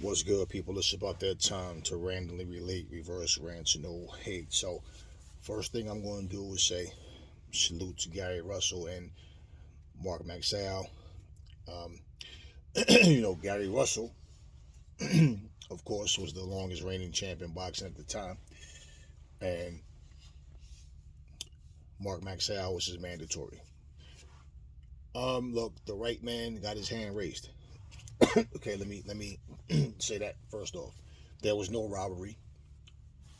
What's good, people? It's about that time to randomly relate, reverse rants, no hate. So, first thing I'm going to do is say salute to Gary Russell and Mark Magsayo. Um, Gary Russell, of course, was the longest reigning champion boxing at the time, and Mark Magsayo was his mandatory. Look, the right man got his hand raised. Okay, let me say that first off. There was no robbery.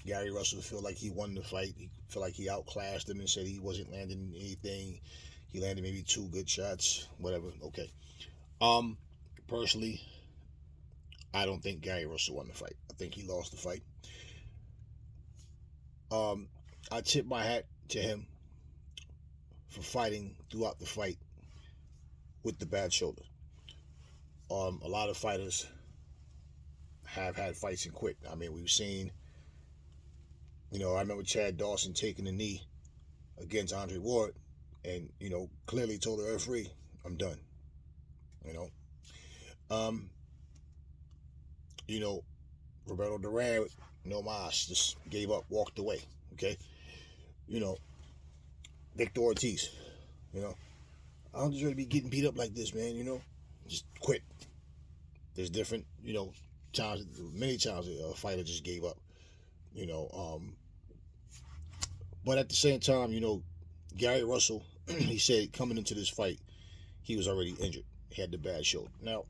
Gary Russell felt like he won the fight. He felt like he outclassed him and said he wasn't landing anything. He landed maybe two good shots, whatever. Okay. Um, Personally, I don't think Gary Russell won the fight. I think he lost the fight. Um, I tip my hat to him for fighting throughout the fight with the bad shoulder. A lot of fighters have had fights and quit. I mean, we've seen. I remember Chad Dawson taking a knee against Andre Ward, and clearly told the referee, "I'm done." You know, um, you know, Roberto Duran, no mas, just gave up, walked away. Okay, you know, Victor Ortiz, you know, I don't deserve to be getting beat up like this, man. Just quit. There's different, times, many times a fighter just gave up. You know, but at the same time, Gary Russell, he said coming into this fight, he was already injured. He had the bad shoulder. Now,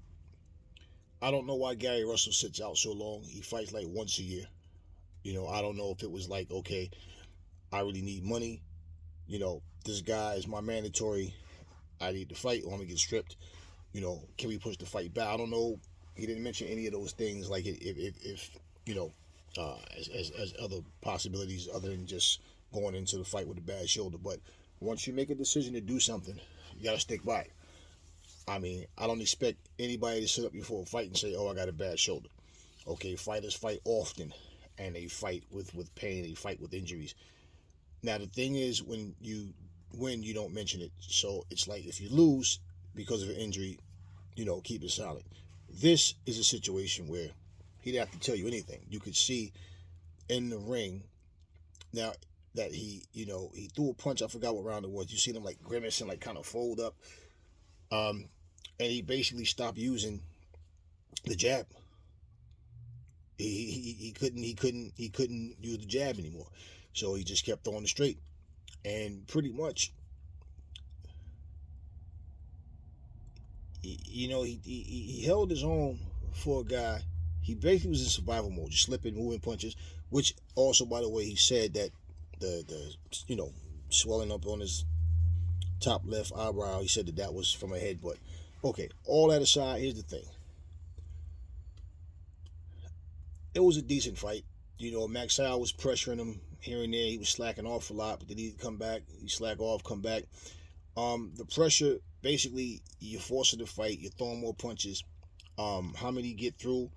I don't know why Gary Russell sits out so long. He fights like once a year. I don't know if it was like, okay, I really need money. This guy is my mandatory. I need to fight or I'm going to get stripped. Can we push the fight back? I don't know. He didn't mention any of those things, like if as other possibilities other than just going into the fight with a bad shoulder. But once you make a decision to do something, you got to stick by it. I mean, I don't expect anybody to sit up before a fight and say, "Oh, I got a bad shoulder." Okay, fighters fight often, and they fight with pain. They fight with injuries. Now the thing is, when you win, you don't mention it. So it's like if you lose because of an injury, keep it silent. This is a situation where he didn't have to tell you anything. You could see in the ring now that he threw a punch. I forgot what round it was. You see him like grimace and like kind of fold up. Um, and he basically stopped using the jab. He couldn't use the jab anymore. So he just kept throwing it straight. And pretty much, he held his own for a guy. He basically was in survival mode, just slipping, moving punches. Which also, by the way, he said that the swelling up on his top left eyebrow. He said that was from a headbutt. Okay, all that aside, here's the thing. It was a decent fight. Maxwell was pressuring him here and there. He was slacking off a lot, but then he'd come back. He slack off, come back. The pressure, basically, you're forcing the fight. You're throwing more punches. How many get through?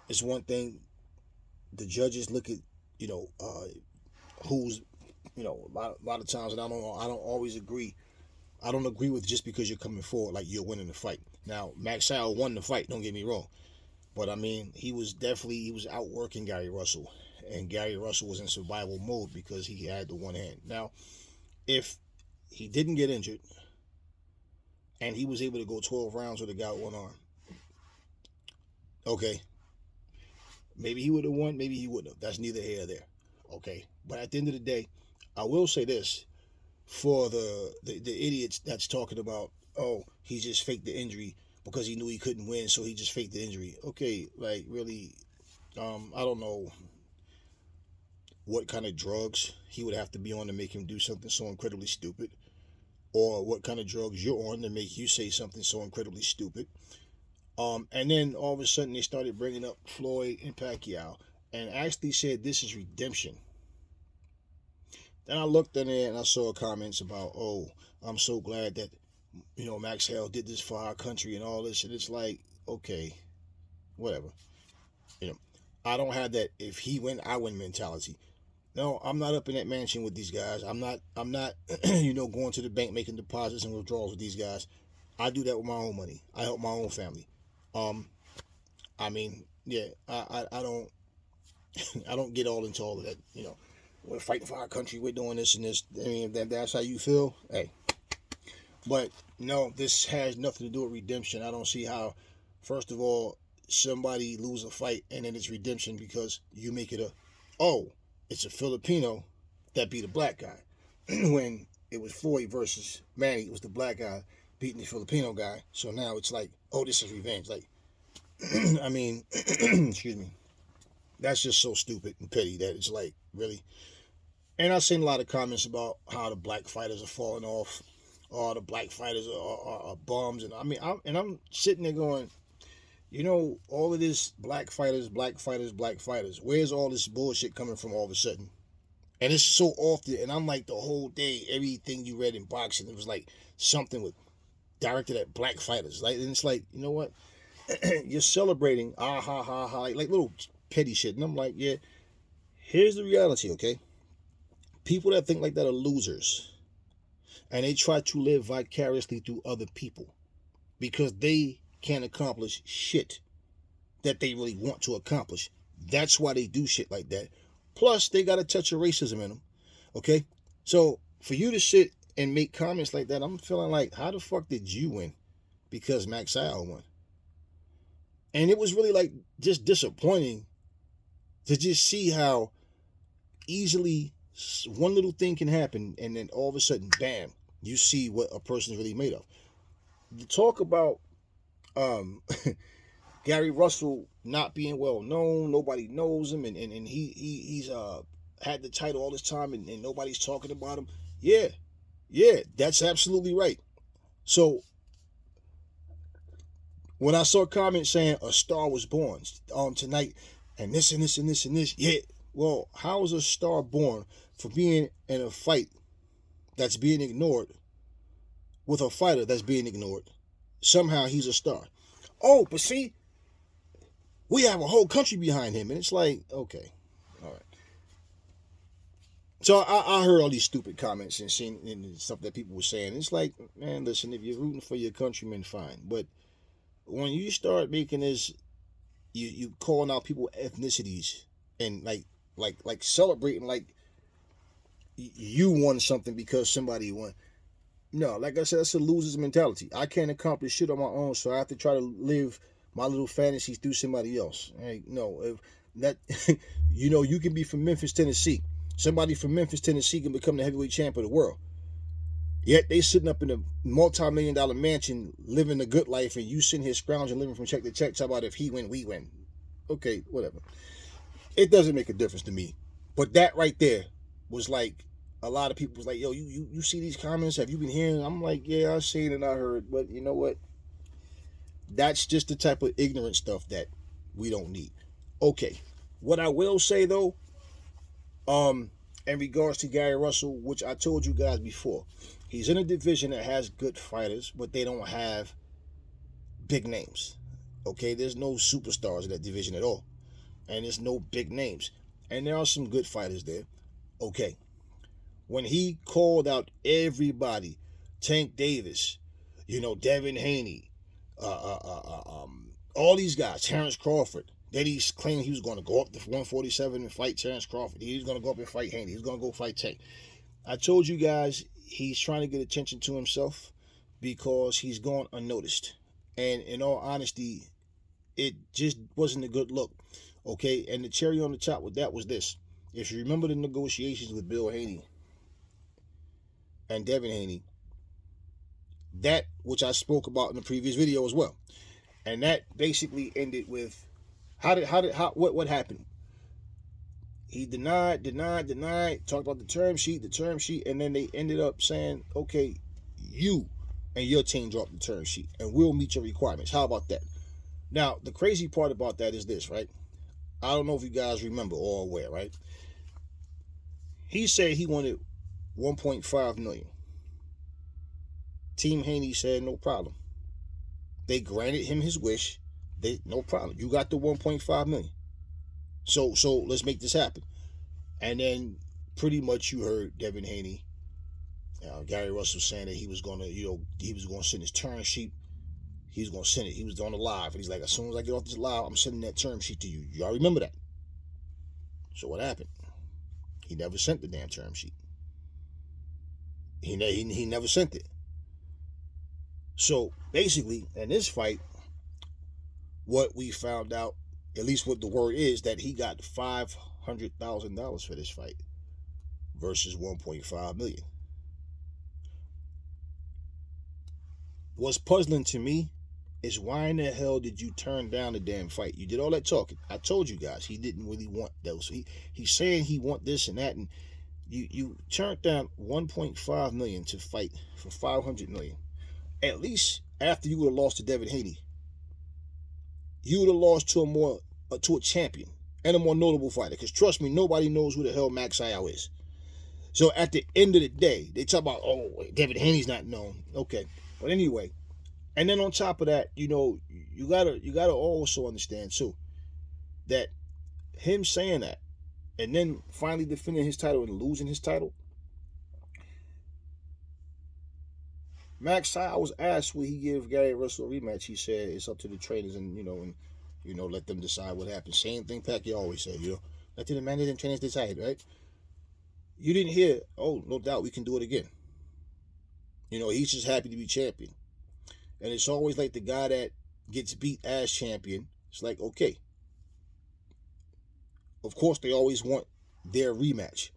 It's one thing. The judges look at, who's, a lot of times, and I don't always agree. I don't agree with just because you're coming forward like you're winning the fight. Now, Maxwell won the fight. Don't get me wrong. But I mean, he was outworking Gary Russell, and Gary Russell was in survival mode because he had the one hand. Now, if he didn't get injured, and he was able to go 12 rounds with a guy with one arm, okay, maybe he would have won, maybe he wouldn't have. That's neither here nor there, okay. But at the end of the day, I will say this for the idiots that's talking about, oh, he just faked the injury because he knew he couldn't win, so he just faked the injury. Okay, like really, I don't know what kind of drugs he would have to be on to make him do something so incredibly stupid, or what kind of drugs you're on to make you say something so incredibly stupid. And then all of a sudden they started bringing up Floyd and Pacquiao, and actually said this is redemption. Then I looked in there and I saw comments about, oh, I'm so glad that Max Hell did this for our country and all this, and it's like, okay, whatever. I don't have that if he win, I win mentality. No, I'm not up in that mansion with these guys. I'm not going to the bank making deposits and withdrawals with these guys. I do that with my own money. I help my own family. I mean, yeah, I don't I don't get all into all of that. We're fighting for our country. We're doing this and this. I mean, if that's how you feel, hey. But no, this has nothing to do with redemption. I don't see how. First of all, somebody lose a fight and then it's redemption because you make it oh, it's a Filipino that beat a black guy. When it was Floyd versus Manny, it was the black guy beating the Filipino guy. So now it's like, oh, this is revenge. Like, I mean, excuse me. That's just so stupid and petty that it's like, really. And I've seen a lot of comments about how the black fighters are falling off, or the black fighters are bums, and I'm sitting there going, all of this black fighters, black fighters, black fighters. Where's all this bullshit coming from all of a sudden? And it's so often, and I'm like the whole day, everything you read in boxing, it was like something with directed at black fighters. Like, and it's like, you know what? You're celebrating, ah ha ha ha, like little petty shit, and I'm like, yeah. Here's the reality, okay? People that think like that are losers, and they try to live vicariously through other people because they can't accomplish shit that they really want to accomplish. That's why they do shit like that. Plus, they got a touch of racism in them. Okay? So, for you to sit and make comments like that, I'm feeling like, how the fuck did you win? Because Magsayo won. And it was really like just disappointing to just see how easily one little thing can happen and then all of a sudden, bam, you see what a person's really made of. To talk about Gary Russell not being well known, nobody knows him, and he's had the title all this time and nobody's talking about him. Yeah, that's absolutely right. So when I saw comments saying a star was born tonight, and this and this and this and this, yeah. Well, how is a star born for being in a fight that's being ignored with a fighter that's being ignored? Somehow he's a star. Oh, but see, we have a whole country behind him, and it's like, okay, all right. So I heard all these stupid comments and seeing and stuff that people were saying. It's like, man, listen, if you're rooting for your countrymen, fine, but when you start making this, you calling out people ethnicities and like celebrating like you won something because somebody won. No, like I said, that's a loser's mentality. I can't accomplish shit on my own, so I have to try to live my little fantasies through somebody else. Hey, no, if that you can be from Memphis, Tennessee. Somebody from Memphis, Tennessee can become the heavyweight champ of the world. Yet they sitting up in a multi-million-dollar mansion, living a good life, and you sitting here scrounging, living from check to check. How about if he win, we win? Okay, whatever. It doesn't make a difference to me. But that right there was like, a lot of people was like, yo, you see these comments? Have you been hearing? I'm like, yeah, I seen and I heard. But you know what? That's just the type of ignorant stuff that we don't need. Okay. What I will say though, in regards to Gary Russell, which I told you guys before, he's in a division that has good fighters, but they don't have big names. Okay, there's no superstars in that division at all. And there's no big names. And there are some good fighters there. Okay. When he called out everybody, Tank Davis, Devin Haney, all these guys, Terrence Crawford, then he's claiming he was going to go up to 147 and fight Terrence Crawford. He was going to go up and fight Haney. He was going to go fight Tank. I told you guys he's trying to get attention to himself because he's gone unnoticed. And in all honesty, it just wasn't a good look. Okay, and the cherry on the top with that was this. If you remember the negotiations with Bill Haney and Devin Haney, that which I spoke about in the previous video as well, and that basically ended with what happened? He denied, talked about the term sheet, and then they ended up saying, okay, you and your team drop the term sheet, and we'll meet your requirements. How about that? Now, the crazy part about that is this, right? I don't know if you guys remember or aware, right? He said he wanted 1.5 million. Team Haney said no problem. They granted him his wish. No problem. You got the 1.5 million. So let's make this happen. And then pretty much you heard Devin Haney, Gary Russell saying that he was gonna, he was gonna send his term sheet. he's gonna send it. He was on the live, and he's like, as soon as I get off this live, I'm sending that term sheet to you. Y'all remember that? So what happened? He never sent the damn term sheet. He never sent it. So basically, in this fight, what we found out, at least what the word is, that he got $500,000 for this fight versus 1.5 million. What's puzzling to me is why in the hell did you turn down the damn fight? You did all that talking. I told you guys he didn't really want those. He's saying he want this and that, and you turned down 1.5 million to fight for 500 million. At least after you would have lost to Devin Haney, you would have lost to a champion and a more notable fighter. Because trust me, nobody knows who the hell Magsayo is. So at the end of the day, they talk about, oh, Devin Haney's not known. Okay, but anyway, and then on top of that, you gotta also understand too that him saying that and then finally defending his title and losing his title. Magsayo was asked will he give Gary Russell a rematch. He said it's up to the trainers and let them decide what happens. Same thing Pacquiao always said, let the managers and trainers decide, right? You didn't hear, oh, no doubt we can do it again. He's just happy to be champion. And it's always like the guy that gets beat as champion. It's like, okay. Of course, they always want their rematch.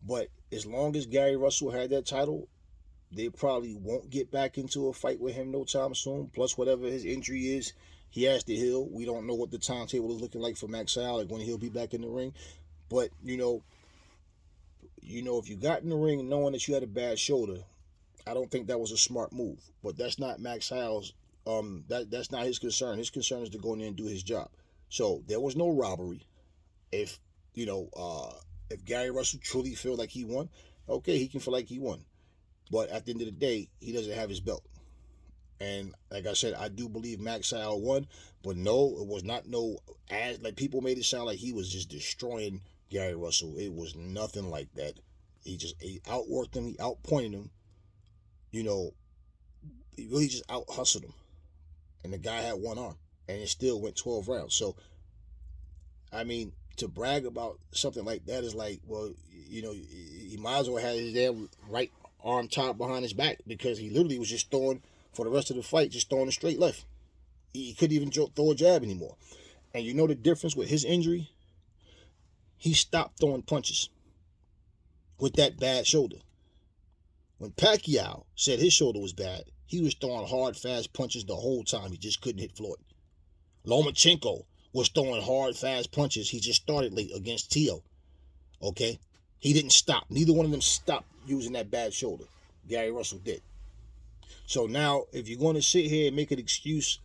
But as long as Gary Russell had that title, they probably won't get back into a fight with him no time soon. Plus, whatever his injury is, he has to heal. We don't know what the timetable is looking like for Magsayo, like when he'll be back in the ring. But, if you got in the ring knowing that you had a bad shoulder, I don't think that was a smart move. But that's not Magsayo's, that's not his concern. His concern is to go in there and do his job. So there was no robbery. If Gary Russell truly feel like he won, okay, he can feel like he won. But at the end of the day, he doesn't have his belt. And like I said, I do believe Magsayo won, but no, it was not as like people made it sound like he was just destroying Gary Russell. It was nothing like that. He outworked him, he outpointed him. He really just out hustled him. And the guy had one arm, and it still went 12 rounds. So, I mean, to brag about something like that is like, well, he might as well have his damn right arm tied behind his back because he literally was just throwing, for the rest of the fight, just throwing a straight left. He couldn't even throw a jab anymore. And the difference with his injury? He stopped throwing punches with that bad shoulder. When Pacquiao said his shoulder was bad, he was throwing hard, fast punches the whole time. He just couldn't hit Floyd. Lomachenko was throwing hard, fast punches. He just started late against Tio. Okay? He didn't stop. Neither one of them stopped using that bad shoulder. Gary Russell did. So now, if you're going to sit here and make an excuse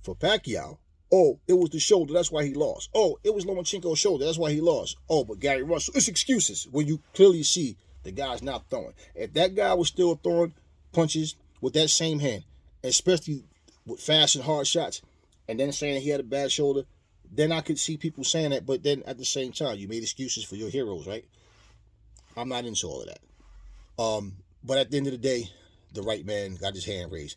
for Pacquiao, oh, it was the shoulder, that's why he lost. Oh, it was Lomachenko's shoulder, that's why he lost. Oh, but Gary Russell, it's excuses when you clearly see the guy's not throwing. If that guy was still throwing punches with that same hand, especially with fast and hard shots, and then saying he had a bad shoulder, then I could see people saying that. But then at the same time, you made excuses for your heroes, right? I'm not into all of that. But at the end of the day, the right man got his hand raised.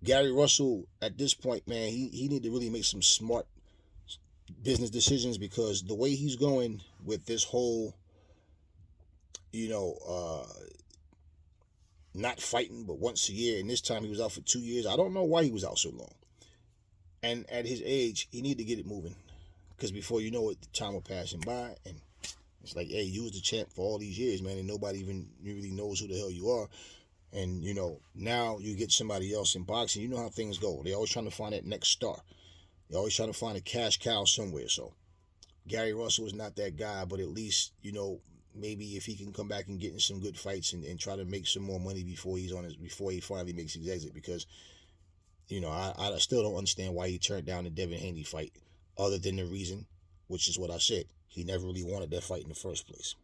Gary Russell, at this point, man, he need to really make some smart business decisions because the way he's going with this whole, not fighting but once a year, and this time he was out for 2 years. I don't know why he was out so long. And at his age, he need to get it moving because before you know it, the time will pass him by, and it's like, hey, you was the champ for all these years, man, and nobody even really knows who the hell you are. And, now you get somebody else in boxing. You know how things go. They're always trying to find that next star. They're always trying to find a cash cow somewhere. So Gary Russell is not that guy, but at least, maybe if he can come back and get in some good fights and try to make some more money before he finally makes his exit. Because, I still don't understand why he turned down the Devin Haney fight other than the reason, which is what I said. He never really wanted that fight in the first place.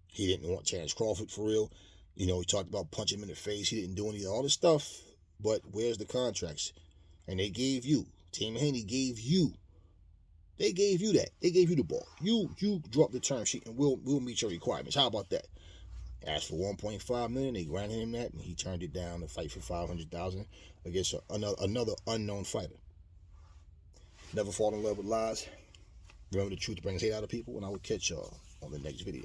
He didn't want Terrence Crawford for real. He talked about punching him in the face. He didn't do any of all this stuff. But where's the contracts? And they gave you. Team Haney gave you. They gave you that. They gave you the ball. You drop the term sheet and we'll meet your requirements. How about that? Asked for 1.5 million. They granted him that, and he turned it down to fight for 500,000 against another unknown fighter. Never fall in love with lies. Remember, the truth brings hate out of people, and I will catch y'all on the next video.